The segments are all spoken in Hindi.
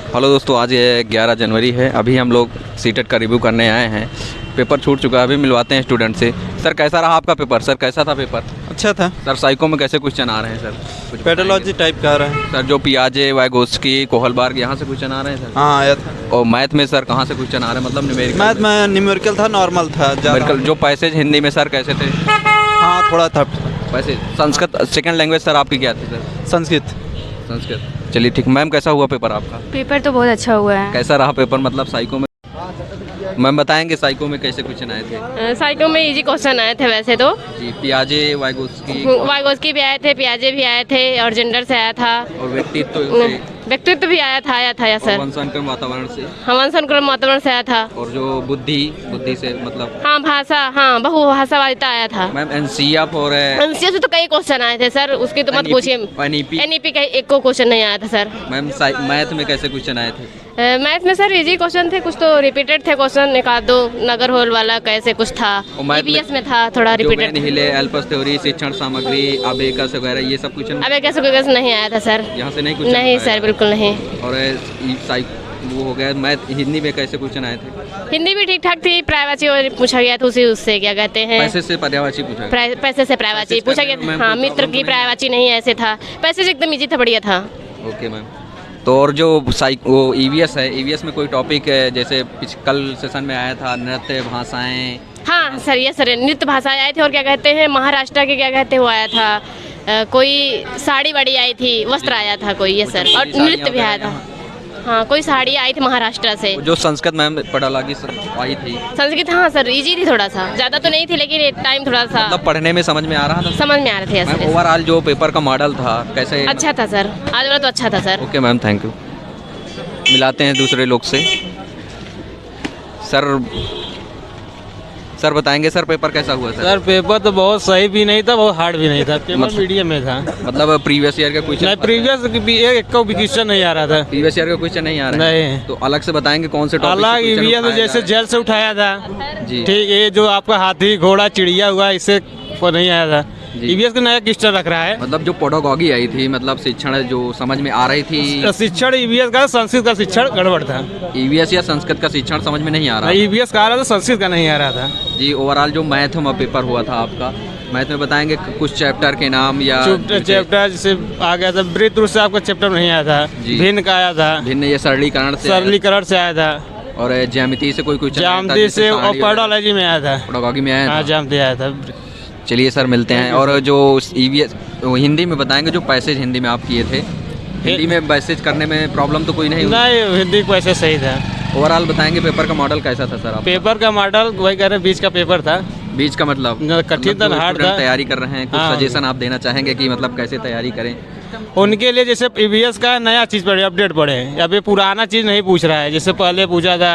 हेलो दोस्तों, आज ये 11 जनवरी है। अभी हम लोग सीटेट का रिव्यू करने आए हैं। पेपर छूट चुका है, अभी मिलवाते हैं स्टूडेंट से। सर कैसा रहा आपका पेपर? सर कैसा था पेपर? अच्छा था सर साइको में कैसे क्वेश्चन आ रहे हैं सर? कुछ पेडोलॉजी टाइप का आ रहा है। सर जो पियाजे, वाइगोस्की, कोहलबर्ग यहाँ से क्वेश्चन आ रहे हैं सर? हाँ आया था। और मैथ में सर कहाँ से क्वेश्चन आ रहे हैं? मतलब न्यूमेरिकल? मैथ में न्यूमेरिकल था, नॉर्मल था न्यूमेरिकल। जो पैसेज हिंदी में सर कैसे थे? हाँ थोड़ा था। Passage Sanskrit second language sir आपकी क्या थी सर? संस्कृत। संस्कृत। चलिए ठीक। मैम कैसा हुआ पेपर आपका? पेपर तो बहुत अच्छा हुआ है। कैसा रहा पेपर? मतलब साइको में मैम बताएंगे साइको में कैसे क्वेश्चन आए थे? साइको में इजी क्वेश्चन आए थे वैसे तो। जी, पियाजे, वाइगोस्की, वाइगोस्की भी आए थे, पियाजे भी आए थे और जेंडर से आया था और व्यक्तित्व व्यक्तित्व भी आया था या सर। वंशानुक्रम वातावरण से। हाँ, वंशानुक्रम वातावरण से आया था। और जो बुद्धि से मतलब हाँ भाषा, हाँ बहुभाषावादिता आया था। मैम एनसीएफ और एनसीएफ से तो कई क्वेश्चन आए थे सर, उसकी तो मत पूछिए। एनईपी का एक को क्वेश्चन नहीं आया था सर। मैम मैथ में कैसे क्वेश्चन आए थे? मैथ में सर इजी क्वेश्चन थे, कुछ तो रिपीटेड थे क्वेश्चन, एक आध दो नगर होल वाला कैसे कुछ था। ईवीएस में था थोड़ा रिपीटेड। एल्पस थ्योरी, शिक्षण सामग्री, अबेकस वगैरह ये सब क्वेश्चन। अबेकस वगैरह नहीं आया था सर। यहाँ से नहीं? नहीं सर, बिल्कुल नहीं। और वो हो गया। मैथ हिंदी में कैसे क्वेश्चन आए थे? हिंदी भी ठीक ठाक थी, प्रायवाची और पूछा गया था उसी उससे क्या कहते हैं, पैसे से पर्यायवाची पूछा गया। पैसे से प्रायवाची पूछा गया। हाँ, मित्र की प्रायवाची नहीं ऐसे था। पैसे से एकदम इजी था, बढ़िया था। Okay ma'am. तो और जो वो ईवीएस है, ईवीएस में कोई टॉपिक है जैसे कल सेशन में आया था नृत्य भाषाएं? हाँ सर, ये सर नृत्य भाषाएं आए थे और क्या कहते हैं महाराष्ट्र के क्या कहते हैं वो आया था। कोई साड़ी वाड़ी आई थी, वस्त्र आया था कोई, ये सर। और नृत्य भी आया था। हाँ, कोई साड़ी आई थी महाराष्ट्र से। जो संस्कृत मैम पढ़ालागी आई थी संस्कृत। हाँ सर, इजी थी थोड़ा सा, ज़्यादा तो नहीं थी लेकिन टाइम थोड़ा सा मतलब पढ़ने में समझ में आ रहा था। समझ में आ रहे थे सर। ओवरऑल जो पेपर का मॉडल था कैसे? अच्छा था सर, आज वाला तो अच्छा था sir. Okay ma'am, thank you. मिलाते हैं दूसरे लोग से। सर बताएंगे सर पेपर कैसा हुआ सर? सर पेपर तो बहुत सही भी नहीं था, बहुत हार्ड भी नहीं था, पेपर मीडियम में था। मतलब प्रीवियस ईयर का क्वेश्चन? नहीं, प्रीवियस एक को भी क्वेश्चन नहीं आ रहा था। प्रीवियस ईयर का क्वेश्चन नहीं आ रहा है? नहीं। तो अलग से बताएंगे कौन से टॉपिक? अलग ईवीएस में जैसे जेल से उठाया था जी, ठीक। ये जो आपका हाथी घोड़ा चिड़िया हुआ, इससे को नहीं आया था। ईवीएस का नया क्वेश्चन रख रहा है। मतलब जो पेडागॉजी आई थी, मतलब शिक्षण जो समझ में आ रही थी। शिक्षण ईवीएस का, संस्कृत का शिक्षण गड़बड़ था। ईवीएस या संस्कृत का शिक्षण समझ में नहीं आ रहा? ईवीएस का आ रहा था, संस्कृत का नहीं आ रहा था जी। ओवरऑल जो मैथ में पेपर हुआ था आपका, मैथ में बताएंगे कुछ चैप्टर के नाम या चैप्टर जैसे आ गया था। वृत्त रूप से आपका चैप्टर नहीं आया था। भिन्न का आया था। भिन्न ये सरलीकरण से आया था। और ज्यामिति से कोई ज्यामिति से और पेडोलॉजी में आया था। पेडागॉजी में आया था। ज्यामिति आया था। चलिए सर मिलते हैं। और जो ईवीएस हिंदी में बताएंगे, जो पैसेज हिंदी में आप किए थे, हिंदी में पैसेज करने में प्रॉब्लम तो कोई नहीं? हिंदी पैसेज सही था। ओवरऑल बताएंगे पेपर का मॉडल कैसा था सर? आप पेपर का मॉडल वही कह रहे, बीच का पेपर था। बीच का मतलब कठिन था, हार्ड था। तैयारी कर रहे हैं, कुछ सजेशन आप देना चाहेंगे कि मतलब कैसे तैयारी करें उनके लिए? जैसे ईवीएस का नया चीज़ पढ़े, अपडेट पढ़े। अभी पुराना चीज़ नहीं पूछ रहा है, जैसे पहले पूछा था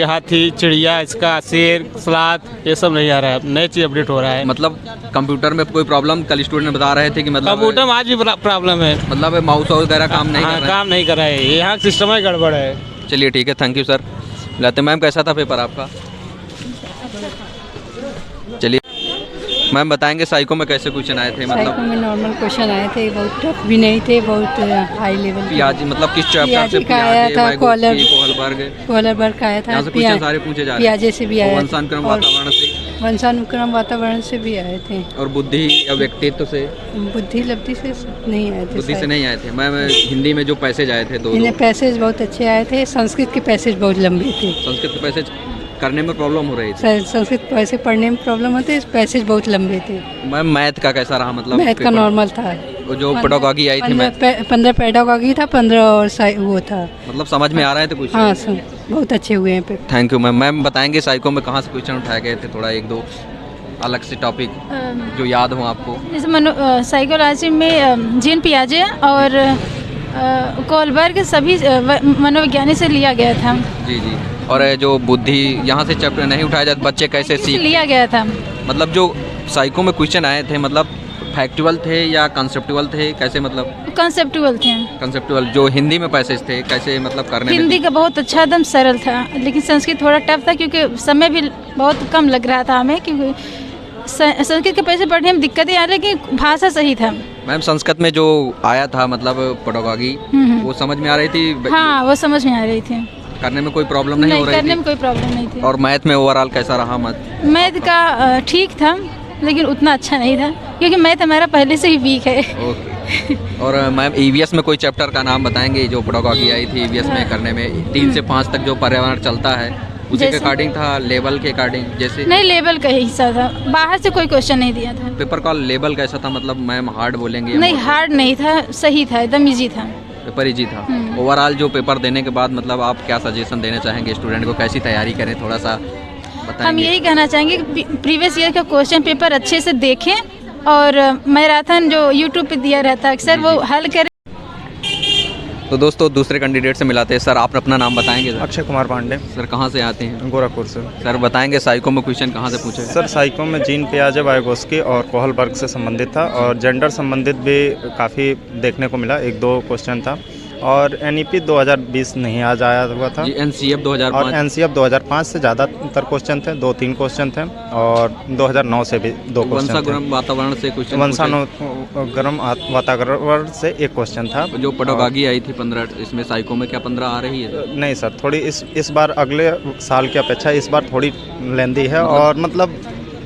हाथी, चिड़िया, इसका शेर, सलाद, ये सब नहीं आ रहा है। नई चीज़ अपडेट हो रहा है। मतलब कंप्यूटर में कोई प्रॉब्लम? कल स्टूडेंट बता रहे थे कि मतलब कंप्यूटर में आज भी प्रॉब्लम है। मतलब माउस वगैरह काम नहीं कर रहा है? काम नहीं कर रहा है, यहाँ सिस्टम ही गड़बड़ है। चलिए ठीक है, थैंक यू सर। मिलाते। मैम कैसा था पेपर आपका? चलिए मैम बताएंगे साइको में कैसे क्वेश्चन आए थे? मतलब साइको में नॉर्मल क्वेश्चन आए थे, बहुत टफ भी नहीं थे, बहुत हाई लेवल। पियाजी मतलब किस चैप्टर से? का आया था, कोहलबर्ग का आया था। यहाँ से क्वेश्चन सारे पूछे जा रहे हैं। पियाजे से भी आया। वंशानुक्रम वातावरण से? वंशानुक्रम वातावरण से भी आए थे। और बुद्धि या व्यक्तित्व से? बुद्धि लब्धि से नहीं आए थे। बुद्धि से नहीं आए थे। मैम हिंदी में जो पैसेज आए थे, दो पैसेज बहुत अच्छे आए थे। संस्कृत के पैसेज बहुत लंबे थे। संस्कृत के पैसेज करने में प्रॉब्लम हो रही थी? संस्कृत पैसे पढ़ने में प्रॉब्लम होते, पैसेज बहुत लंबे थे। मैम मैथ का कैसा रहा? मतलब मैथ का नॉर्मल था। जो पेडागॉजी आई थी, 15 पेडागॉजी था, 15 और वो था। मतलब समझ में आ रहा है तो कुछ? हाँ सर, बहुत अच्छे हुए हैं paper. Thank you ma'am. Ma'am बताएंगे साइको में कहाँ से क्वेश्चन उठाए गए थे? थोड़ा एक दो अलग से टॉपिक जो याद हो आपको। जैसे साइकोलॉजी में जीन पियाजे और कोहलबर्ग सभी मनोविज्ञानी से लिया गया था। जी जी। और जो बुद्धि यहाँ से चैप्टर नहीं उठाया जाता, बच्चे कैसे सीख लिया गया था? मतलब जो साइको में क्वेश्चन आए थे, मतलब फैक्चुअल थे या कंसेप्चुअल थे? कैसे मतलब? कंसेप्चुअल थे। कंसेप्चुअल। जो हिंदी में पैसेज थे कैसे मतलब करने में? हिंदी का बहुत अच्छा, एकदम सरल था, लेकिन संस्कृत थोड़ा टफ था क्योंकि समय भी बहुत कम लग रहा था हमें, क्योंकि संस्कृत के पैसे पढ़ने में दिक्कतें आ रही, लेकिन भाषा सही था। मैम संस्कृत में जो आया था मतलब पेडागॉजी वो समझ में आ रही थी? हाँ वो समझ में आ रही थी। करने में कोई प्रॉब्लम नहीं हो रही करने थी? में कोई प्रॉब्लम नहीं थी। और मैथ में ओवरऑल कैसा रहा मत? मैथ का ठीक था लेकिन उतना अच्छा नहीं था क्योंकि मैथ हमारा पहले से ही वीक है। ओके। और मैम ईवीएस में कोई चैप्टर का नाम बताएंगे जो पेडागॉजी आई थी ईवीएस में करने में 3 से 5 तक जो पर्यावरण चलता है उसी के अकॉर्डिंग था, लेवल के अकॉर्डिंग? जैसे नहीं, लेवल का ही हिस्सा था, बाहर से कोई क्वेश्चन नहीं दिया था। पेपर का लेवल कैसा था, मतलब मैम हार्ड बोलेंगे? नहीं हार्ड नहीं था, सही था, एकदम इजी था। पेपर इजी था। ओवरऑल जो पेपर देने के बाद मतलब आप क्या सजेशन देना चाहेंगे स्टूडेंट को, कैसी तैयारी करें, थोड़ा सा बताएंगे? हम यही कहना चाहेंगे कि प्रीवियस ईयर का क्वेश्चन पेपर अच्छे से देखें और मैराथन जो यूट्यूब पे दिया रहता है अक्सर वो हल करें। तो दोस्तों दूसरे कैंडिडेट से मिलाते हैं। सर आप अपना नाम बताएंगे? सर अक्षय कुमार पांडे, सर कहाँ से आते हैं? गोरखपुर से। सर बताएंगे साइको में क्वेश्चन कहाँ से पूछे? सर साइको में जीन पियाजे, वाइगोस्की और कोहलबर्ग से संबंधित था और जेंडर संबंधित भी काफ़ी देखने को मिला, 1-2 क्वेश्चन था। और एनईपी 2020 नहीं आज आया हुआ था। एनसीएफ 2005 और एनसीएफ 2005 से ज़्यादातर क्वेश्चन थे, 2-3 क्वेश्चन थे और 2009 से भी 2 क्वेश्चन थे। वातावरण से क्वेश्चन, वंशानुगर्म वातावरण से 1 क्वेश्चन था। जो पेडागॉजी आई थी 15, इसमें साइको में क्या 15 आ रही है? नहीं सर, थोड़ी इस बार अगले साल की अपेक्षा इस बार थोड़ी लेंदी है और मतलब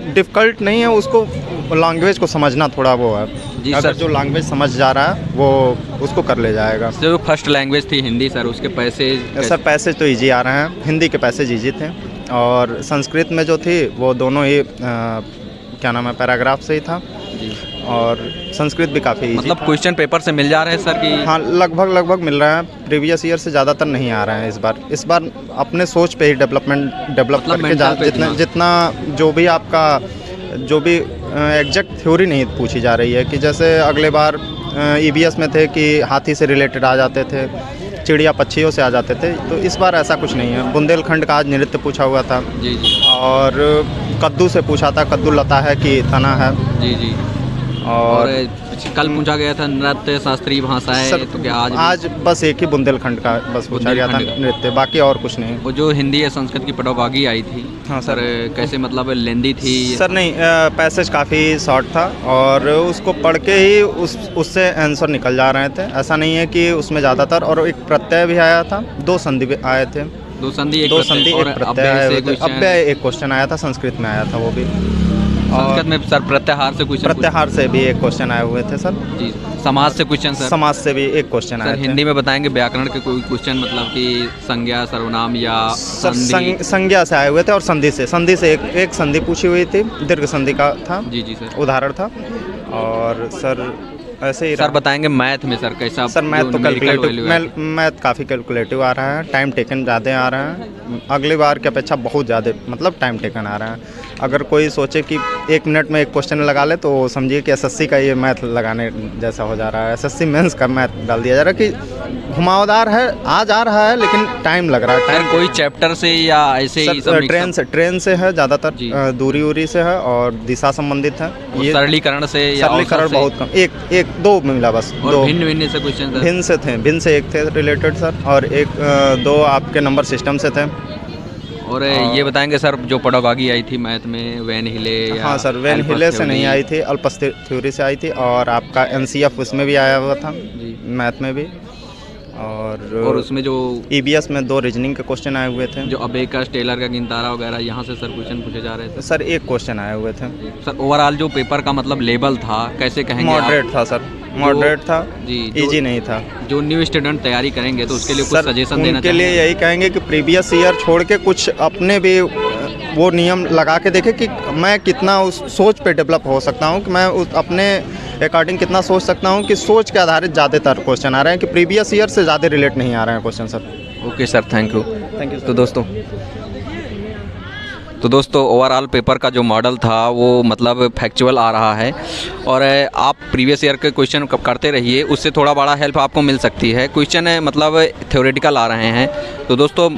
डिफ़िकल्ट नहीं है, उसको लैंग्वेज को समझना थोड़ा वो है। जी अगर सर, जो लैंग्वेज समझ जा रहा है वो उसको कर ले जाएगा। जो फर्स्ट लैंग्वेज थी हिंदी सर, उसके पैसे सर पैसेज तो इजी आ रहे हैं, हिंदी के पैसेज इजी थे और संस्कृत में जो थी वो दोनों ही क्या नाम है पैराग्राफ से ही था जी। और संस्कृत भी काफ़ी इजी, मतलब क्वेश्चन पेपर से मिल जा रहे हैं सर कि? हाँ लगभग मिल रहा है। प्रीवियस ईयर से ज़्यादातर नहीं आ रहे हैं इस बार अपने सोच पे ही डेवलप करके जितना जो भी आपका जो भी एग्जैक्ट थ्योरी नहीं पूछी जा रही है कि जैसे अगले बार ईवीएस में थे कि हाथी से रिलेटेड आ जाते थे, चिड़िया पक्षियों से आ जाते थे, तो इस बार ऐसा कुछ नहीं है। बुंदेलखंड का आज नृत्य पूछा हुआ था जी जी। और कद्दू से पूछा था, कद्दू लता है कि तना है जी जी। और कल पूछा गया था नृत्य शास्त्रीय भाषाएं, तो क्या आज बस एक ही बुंदेलखंड का बस पूछा गया था नृत्य, बाकी और कुछ नहीं। वो जो हिंदी या संस्कृत की पेडागॉजी आई थी हाँ सर, कैसे मतलब लेंदी थी? सर नहीं, पैसेज काफ़ी शॉर्ट था और उसको पढ़ के ही उससे आंसर निकल जा रहे थे। ऐसा नहीं है कि उसमें ज़्यादातर, और एक प्रत्यय भी आया था, 2 संधि भी आए थे, 2 संधि एक प्रत्यय आए थे। अव्यय एक क्वेश्चन आया था, संस्कृत में आया था वो भी। संस्कृत में सर प्रत्याहार से क्वेश्चन? प्रत्याहार से भी एक क्वेश्चन आए हुए थे सर जी। समाज से क्वेश्चन सर? समाज से भी एक क्वेश्चन आया। हिंदी में बताएंगे व्याकरण के कोई क्वेश्चन, मतलब कि संज्ञा, सर्वनाम या संज्ञा से आए हुए थे और संधि से एक संधि पूछी हुई थी, दीर्घ संधि का था जी जी सर, उदाहरण था। और सर ऐसे ही सर बताएंगे मैथ में सर कैसा? सर मैथ तो कैलकुलेटिव, मैथ काफ़ी कैलकुलेटिव आ रहा है, टाइम टेकन ज़्यादा आ रहा है, अगली बार की अपेक्षा बहुत ज़्यादा मतलब टाइम टेकन आ रहा है। अगर कोई सोचे कि 1 मिनट में एक क्वेश्चन लगा ले तो समझिए कि एसएससी का ये मैथ लगाने जैसा हो जा रहा है। एसएससी मेंस का मैथ डाल दिया जा रहा है कि घुमावदार है, आज आ रहा है लेकिन टाइम लग रहा है। टाइम कोई चैप्टर से या ऐसे ही सब? ट्रेन से है ज़्यादातर, दूरी से है और दिशा संबंधित है। ये सरलीकरण से या सरलीकरण बहुत कम, 1-2 मिला बस। और भिन्न से क्वेश्चन? भिन्न से एक थे रिलेटेड सर, और 1-2 आपके नंबर सिस्टम से थे। और ये बताएंगे सर जो पेडागॉजी आई थी मैथ में, वैन हिले? हाँ सर, वैन हिले से नहीं आई थी, अल्पस थ्योरी से आई थी और आपका एनसीएफ उसमें भी आया हुआ था मैथ में भी। और उसमें जो ईवीएस में 2 रीजनिंग के क्वेश्चन आए हुए थे, जो अबेकस, टेलर का गिनतारा वगैरह, यहाँ से सर क्वेश्चन पूछे जा रहे थे? सर 1 क्वेश्चन आए हुए थे। सर ओवरऑल जो पेपर का मतलब लेवल था कैसे कहेंगे? मॉडरेट था सर, मॉडरेट था जी, इजी नहीं था। जो न्यू स्टूडेंट तैयारी करेंगे तो उसके लिए कुछ सजेशन देना उनके लिए यही कहेंगे कि प्रीवियस ईयर छोड़ के कुछ अपने भी वो नियम लगा के देखें कि मैं कितना उस सोच पे डेवलप हो सकता हूँ, कि मैं अपने अकॉर्डिंग कितना सोच सकता हूँ, कि सोच के आधारित ज़्यादातर क्वेश्चन आ रहे हैं कि प्रीवियस ईयर से ज़्यादा रिलेट नहीं आ रहे हैं question sir. Okay sir, thank you. तो दोस्तों ओवरऑल पेपर का जो मॉडल था वो मतलब फैक्चुअल आ रहा है और आप प्रीवियस ईयर के क्वेश्चन करते रहिए, उससे थोड़ा बड़ा हेल्प आपको मिल सकती है। क्वेश्चन मतलब थ्योरेटिकल आ रहे हैं। तो दोस्तों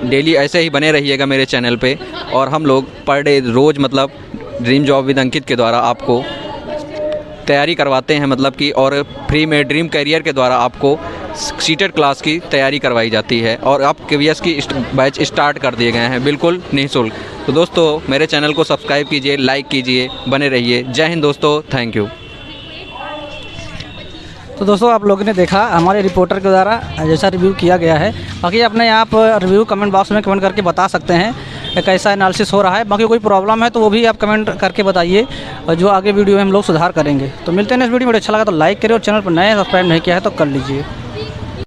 डेली ऐसे ही बने रहिएगा मेरे चैनल पे, और हम लोग पर डे रोज़ मतलब ड्रीम जॉब विद अंकित के द्वारा आपको तैयारी करवाते हैं, मतलब कि और फ्री में ड्रीम कैरियर के द्वारा आपको सीटेड क्लास की तैयारी करवाई जाती है और आप केवीएस की बैच स्टार्ट कर दिए गए हैं बिल्कुल निःशुल्क। तो दोस्तों मेरे चैनल को सब्सक्राइब कीजिए, लाइक कीजिए, बने रहिए। जय हिंद दोस्तों, थैंक यू। तो दोस्तों आप लोगों ने देखा हमारे रिपोर्टर के द्वारा जैसा रिव्यू किया गया है। बाकी अपने यहाँ पर रिव्यू कमेंट बॉक्स में कमेंट करके बता सकते हैं कैसा एनालिसिस हो रहा है। बाकी कोई प्रॉब्लम है तो वो भी आप कमेंट करके बताइए और जो आगे वीडियो में हम लोग सुधार करेंगे। तो मिलते हैं नेक्स्ट वीडियो में। अच्छा लगा तो लाइक करें और चैनल पर नए सब्सक्राइब नहीं किया है तो कर लीजिए।